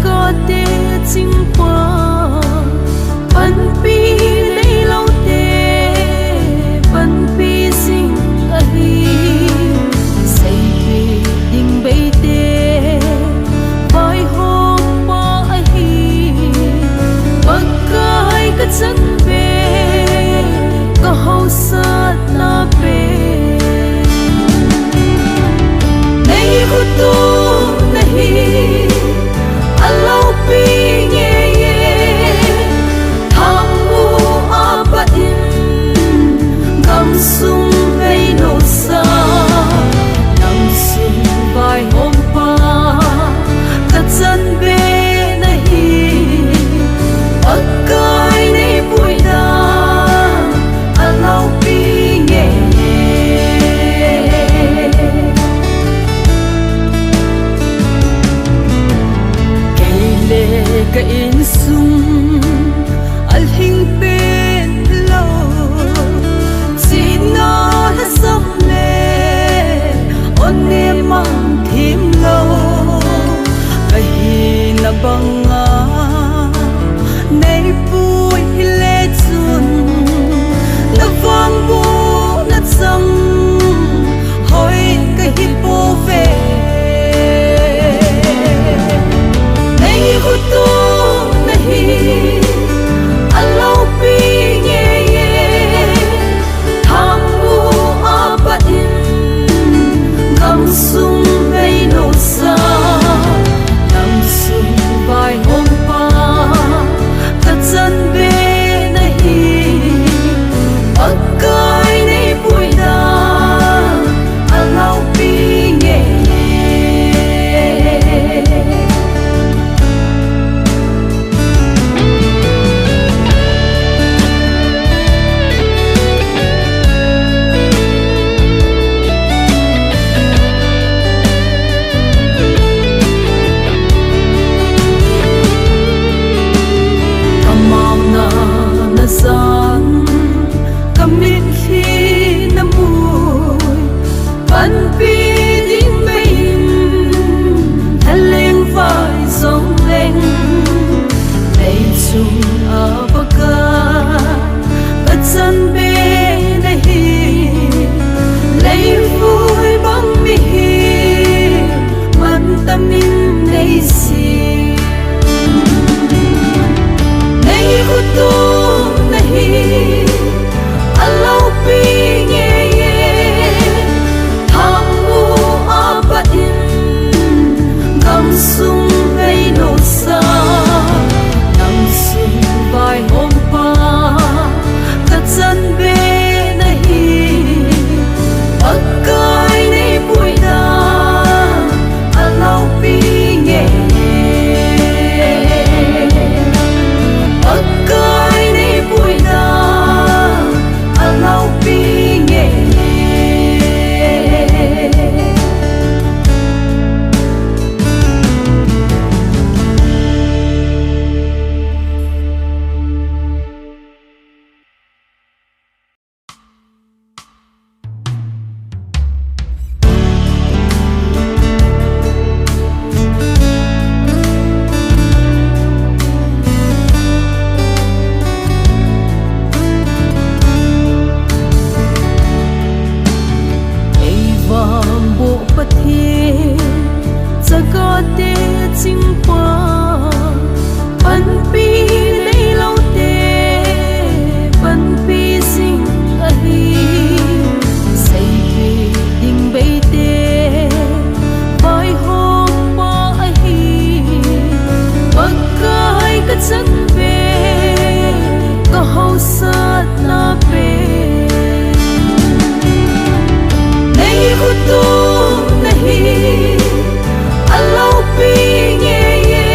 có tê chính qua bắn pi lấy lâu tê bắn pi sinh ấy say về đình bay tê vai hôm qua ấy bắc cái chân về có hậu sát na về nay cô tu nahi alau pi nghe ye tham u abatin gam sung vei no sa nang sung vai hôm pa ta chân be nahi akai nei pui da alau pi nghe ka in sung al hing pen lo sina ha sam le on ne mang thim lo ka hi na banga nei pui le chun na wang bu na chang hoi ka hi po ve nei hu tu alau pi nghe ye tham u abatin gam sung vei no sa nam sung vai hôm pa ta chân be nahi akai nei pui da alau pi nghe tu nahi alau pi nghe ye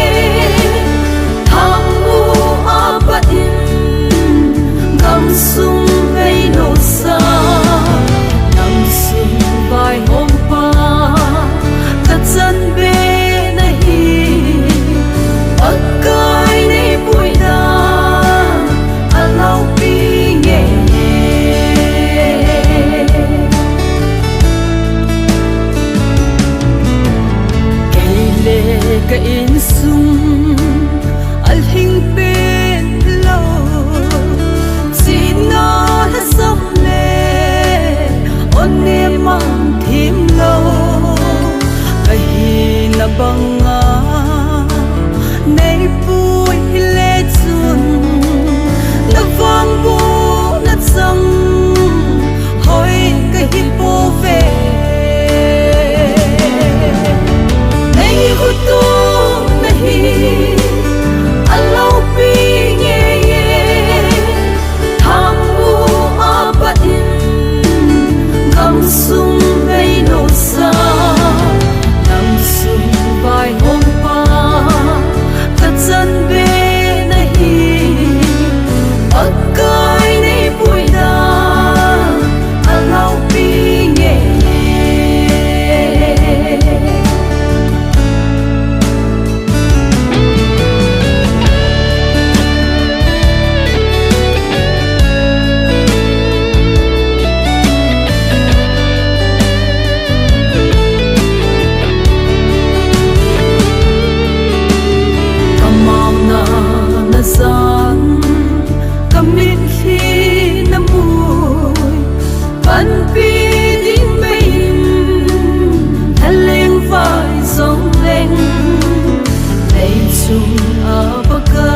Này chung apaka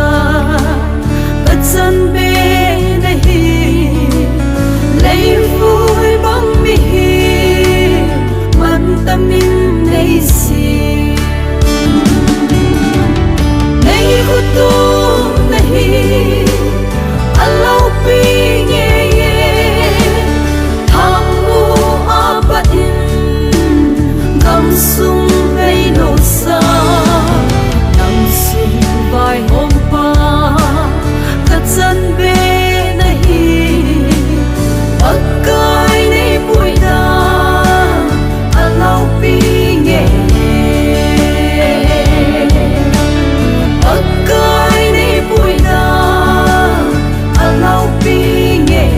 Katsan be nahi Lấy vui bóng mi hi Man tamin nay si Nay hutu nahi Alau pi nghe ye Thamu apa in Gam sung vei no sa Nang sung vai hôm pa Katsan be nahi Pagkai nay bui da Alau pi nghe Pagkai nay bui da Alau pi nghe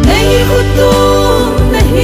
Nay hutu nahi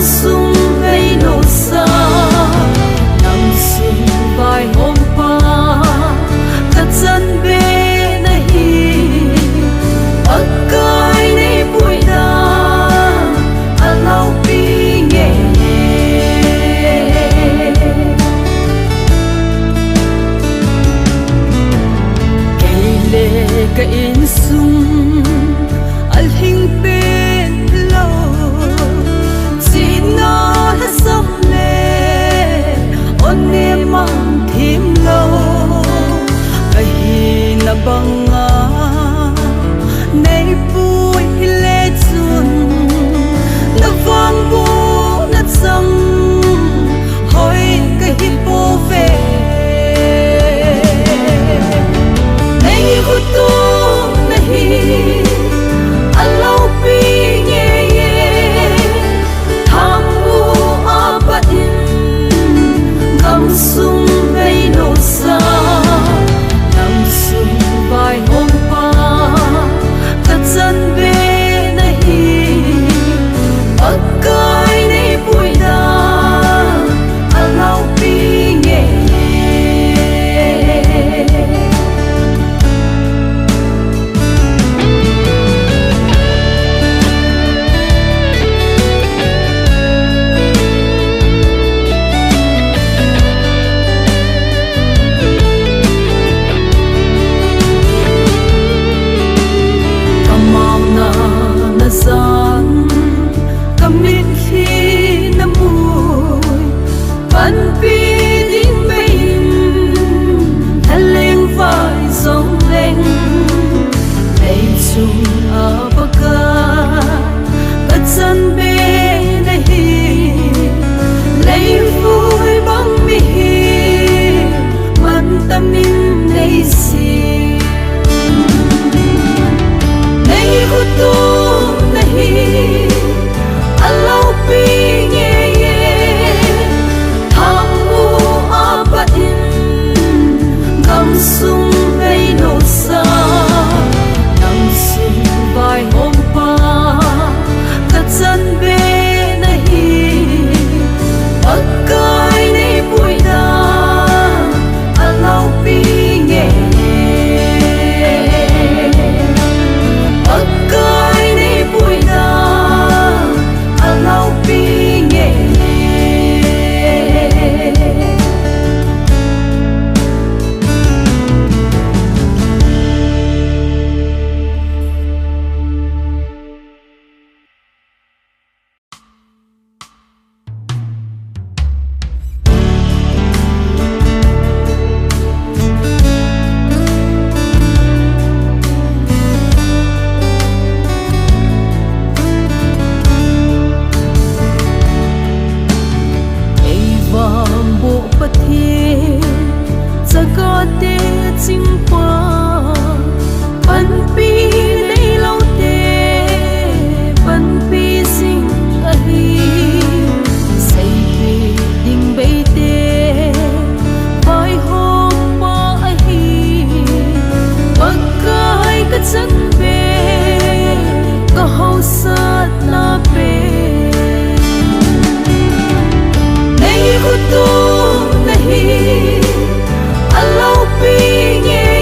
sung gây nổ xa nằm sung vài hôm qua thật dân bê này ở cái này bụi đá ở lâu bi nghe cây lệ cây in sung al hình bên lâu chỉ nó hết sông lệ ôn niệm mang thêm lâu cái na băng á nay vui lệ chuồn na vang bu na sông hỏi cái hipo về nay hút tu nahi alau pi nghe tham u abatin ngam sung gây nổ xa nằm sung vài hôm qua thật dân bê này ở cái này bụi đá alau pi nghe tu nahi alau pi nghe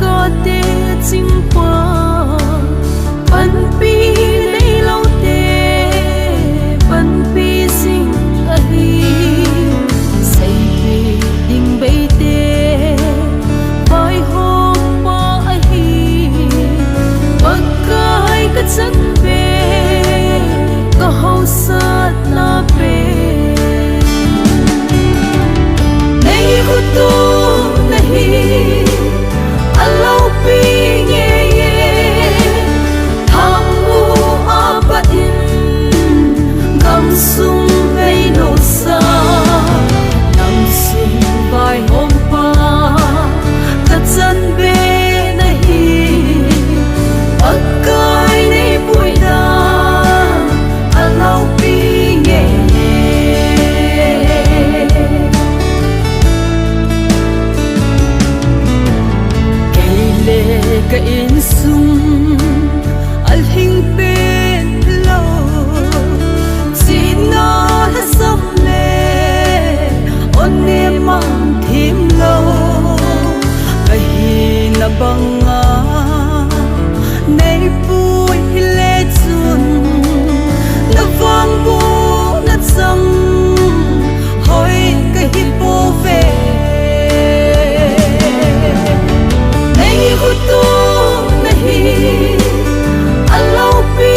có tê chính qua bắn pi lấy lâu tê bắn pi sinh ấy say về đình bay tê vai hôm qua ấy bắc cái chân về có hậu sát na về nay hút tu nahi alau pi nghe ye tham u apa in gam sung vei no sa nang sung vai hôm pa ta chân về nahi akai nei pui da alau pi nghe ka in sung al hing pen lo sina la sam le on ne mang thim lo ka hi na banga nei pui le chun na vang bu na chang hoi ka hi po ve nei hu tu alau pi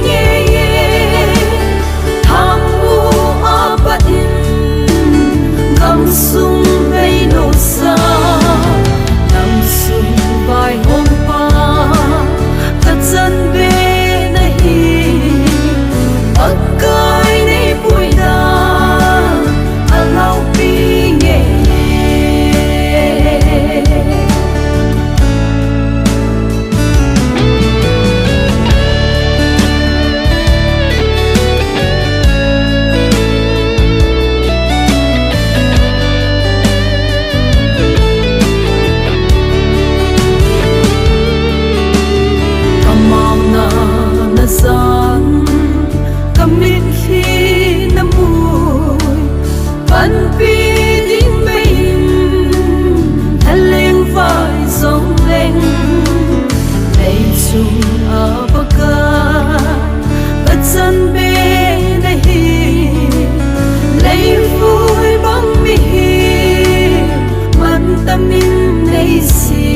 nghe ye tham u apa in gam sung vei no sa nang sung vai hôm pa ta chân về nahi akai nei pui da alau pi nghe sang kamit khi na mui ban pi ding bain haleng vai song leng nei chung apaka ta chân be nahi lei vui bang mi man tamin nei si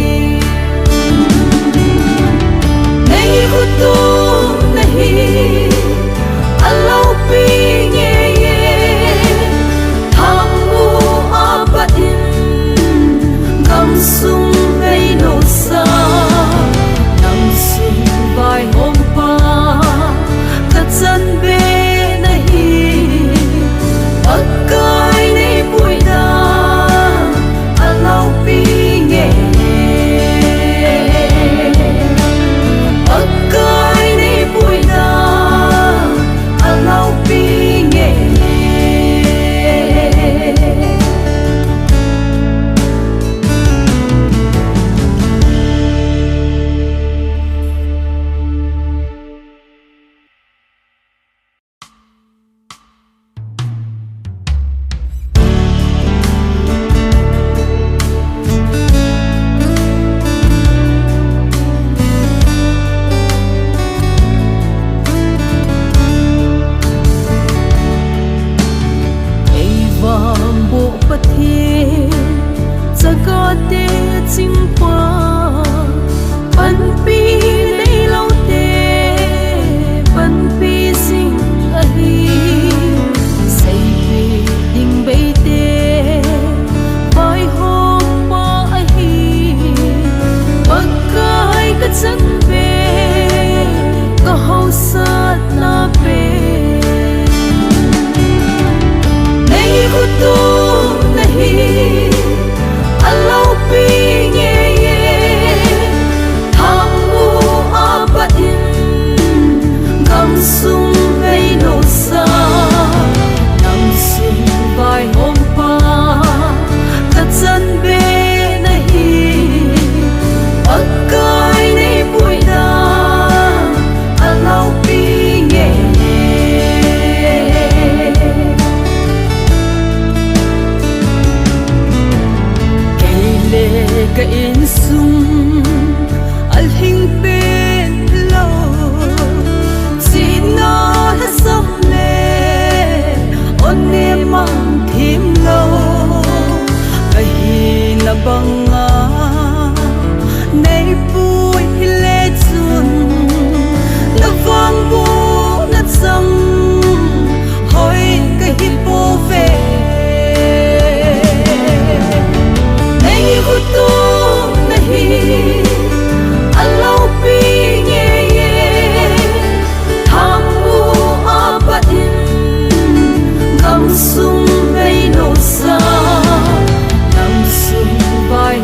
nei hu tu alau pi nghe ye tham u apa in gam sung vei no sa nang sung vai hôm pa ta chân về nahi akai nei pui da alau pi nghe akai nei pui da alau pi nghe tu nahi alau pi nghe ye ka in sung al hing pen lo si na la som le on ne mang thim lo ka hi na banga nei pui le chun na vang bu na chang hoi ka hi po ve nei hu tu na hi allo pi ye ye thang u a ba in gam sum mei no sa gam sum vai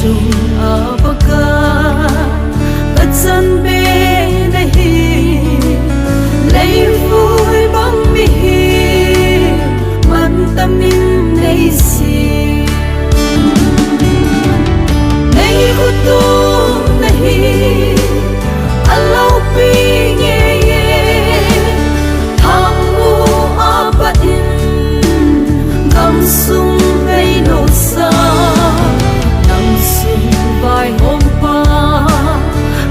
chung abaga katsan be nahi lấy vui băng mi man tamin nei si nei ko tu nahi alau pi nge ye thang mu abain gam sung nei no sa nang sung vai hom pa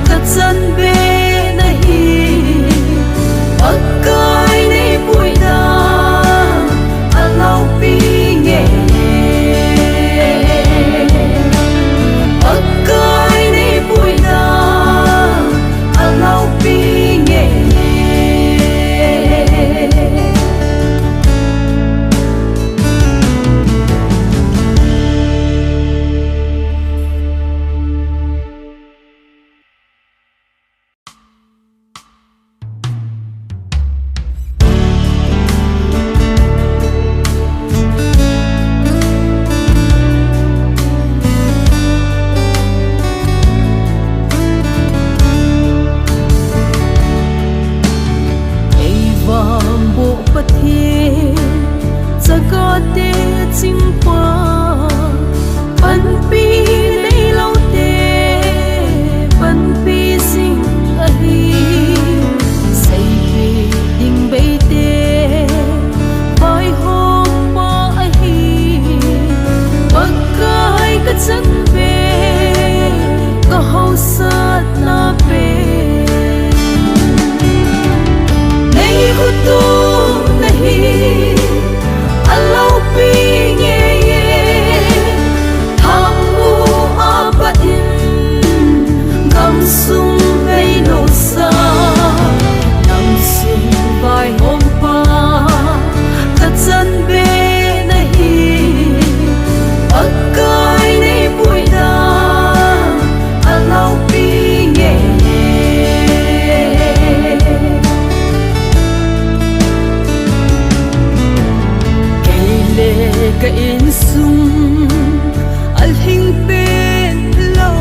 katsan be nahi pagkai nei pui da alau pi nge pagkai nei pui da alau pi nge ka in sung al hing pen lo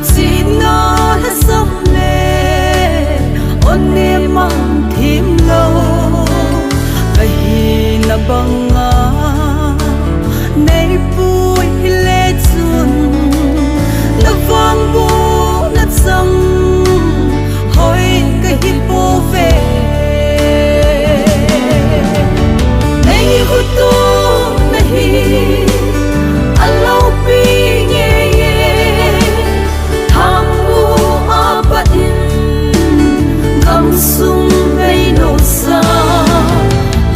sina ha som le on ne mang thim lo ka hi na banga nei pui le chun na vang bu na sang hoi ka hi po ve tu nahi alau pi nge ye tham mu abain gam sung nei no sa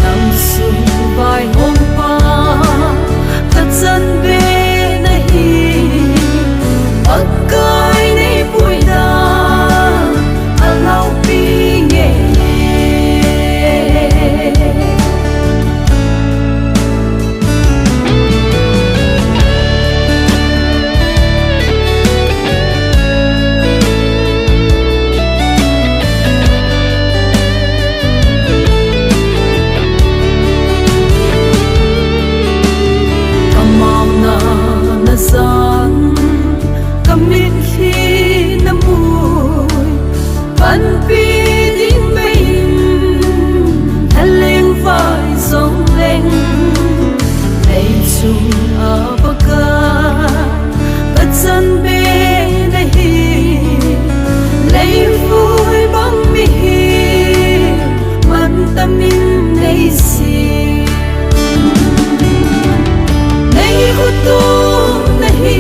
nam sung vai hom pa katsan be nahi pagkai nei pui da alau pi nge san kamit khi na mui ban pi ding bein haleng vai song leng nei chung abaga katsan be nahi lei vui bang mi man tamin nei si nei ko tu nahi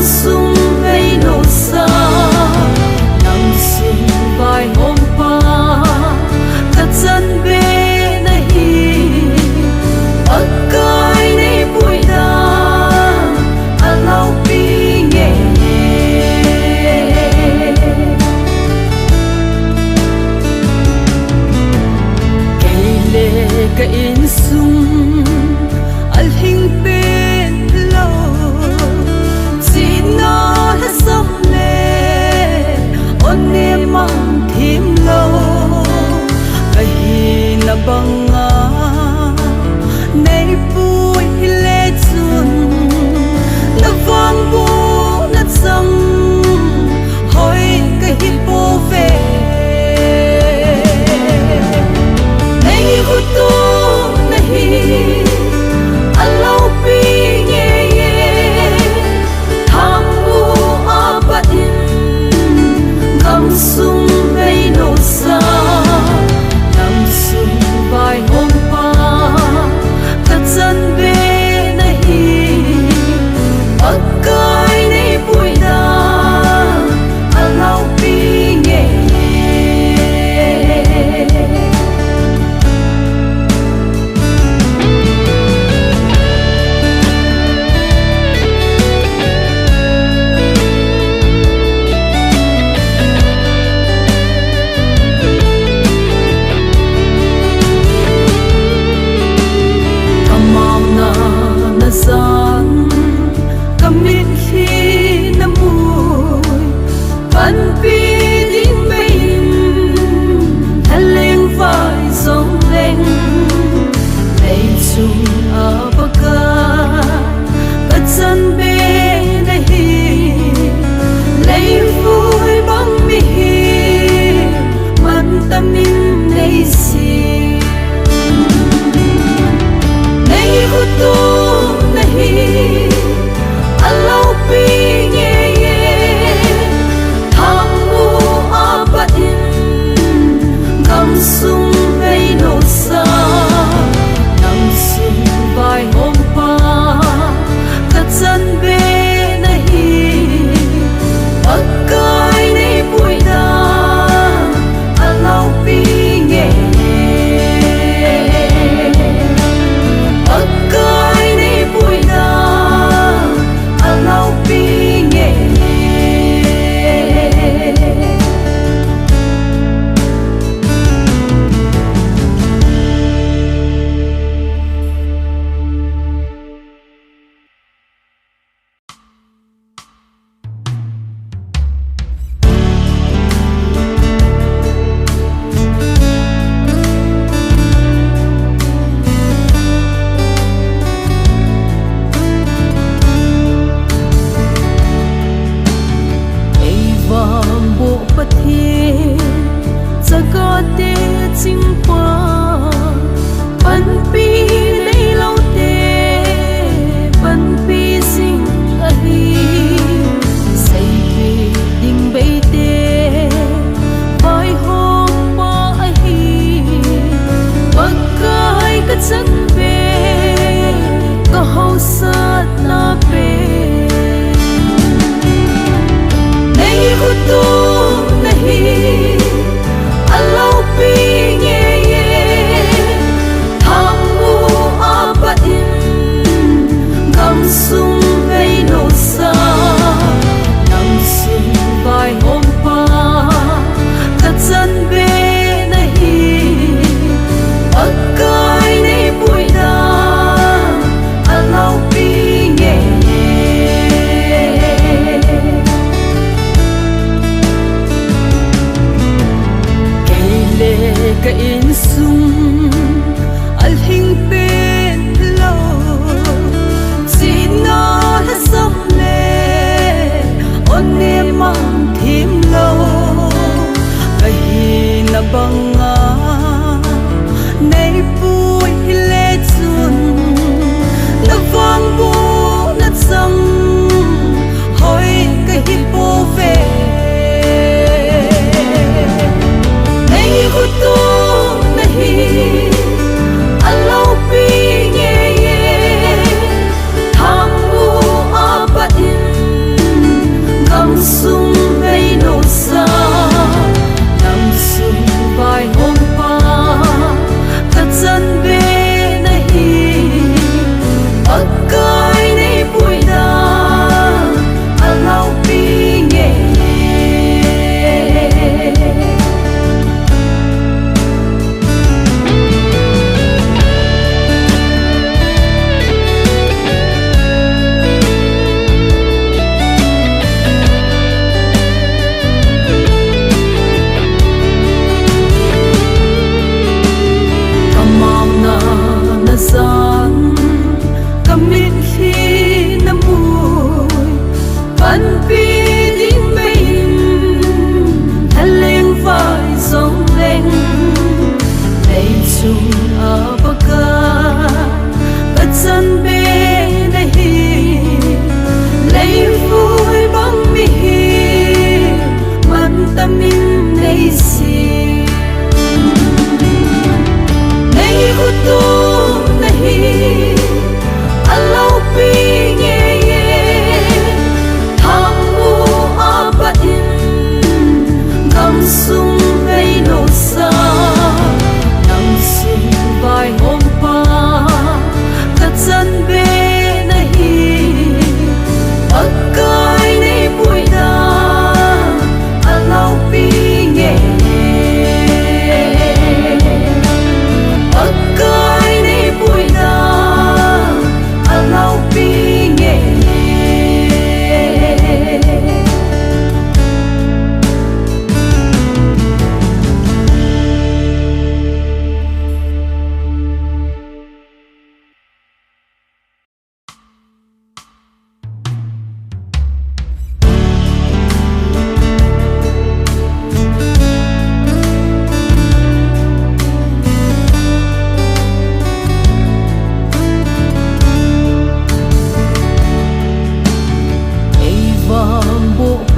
sung ngây nổ xa nằm sung vai hôm qua cả chân bê này ở cái này bụi đá à lau bi nhẹ cây lệ cây in sung al hình bên lâu chỉ nó hết sông lệ ôn niệm mang thêm lâu cái hi na băng á nay vui lệ chuồn na vang bu na sang hỏi cái hi po về nay hút tu nahi alau pi nghe tham u apa in gam sung ngây nổ xa nằm sung vai hôm qua cả chân bê này ở cái này bụi đá alau pi nghe gian cầm nít khi năm mùi ban pi đinh bên thân lên vai sông lên này chung ở bờ ca bất chân bên này lấy vui bóng mi man tâm nín này xì này hút tu alau pi nghe tham u apa in gam sung ngây nổ xa nằm sung vai hôm qua cả chân bê này ở cái này bụi đá alau pi nghe ở cái này bụi đá alau pi nghe tu nahi alau pi nghe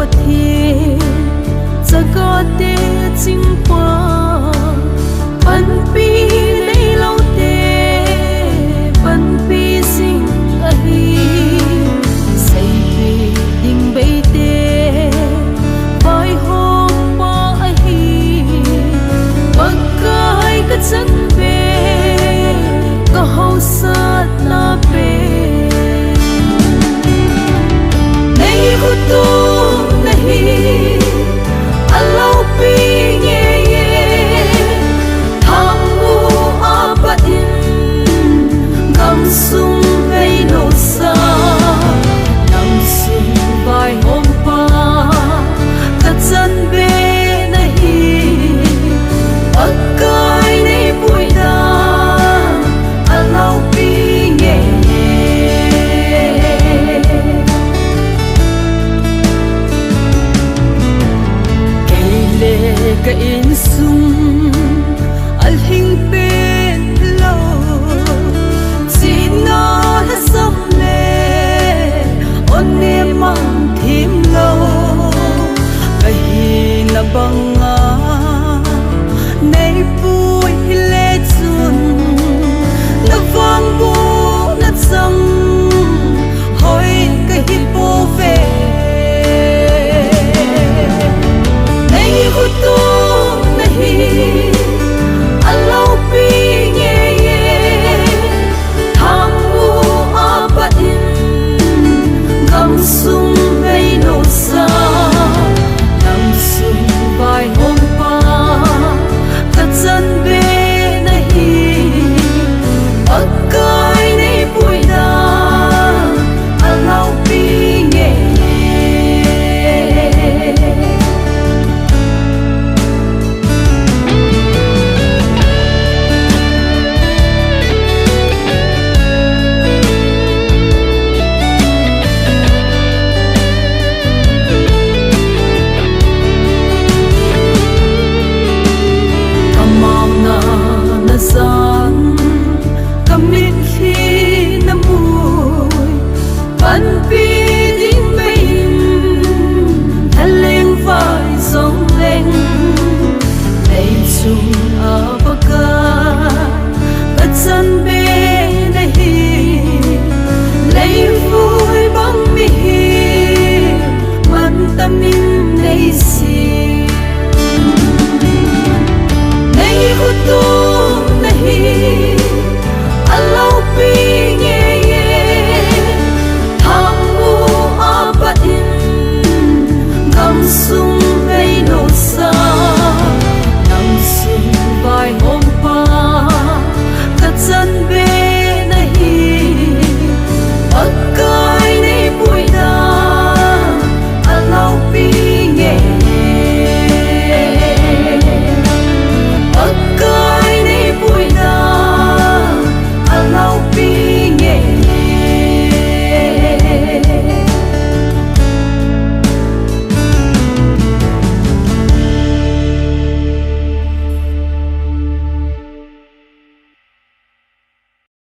thiên giờ có te chinh qua ban pi lấy lâu te ban pi sinh ahi say về đình bay te vai hôm qua ahi bắc cái chân về có hậu sát na về नहीं हो तो नहीं अल्लाह पे ये thamu apa in gam sung vei no sa nang sung vai hom pa ta chan be nahi akai nei pui da Allah pe ye ka in sung al hing pen lo sina ha som le on ne mang thim lo ka hi na banga nei pui le chun na vang bu na chang hoi ka hi po ve nei hu tu Allah pe ye thamu apa in gam sung vei no sa nam sung vai hom pa ta chan be nahi akai nei pui da Allah pe ye san kamit khi na mui ban pi ding bein thaleng vai song leng nei chung apaka patsan be nahi lei vui bang mi man tamin nei si nei hu tu Allah pe ye thamu apa in gam sung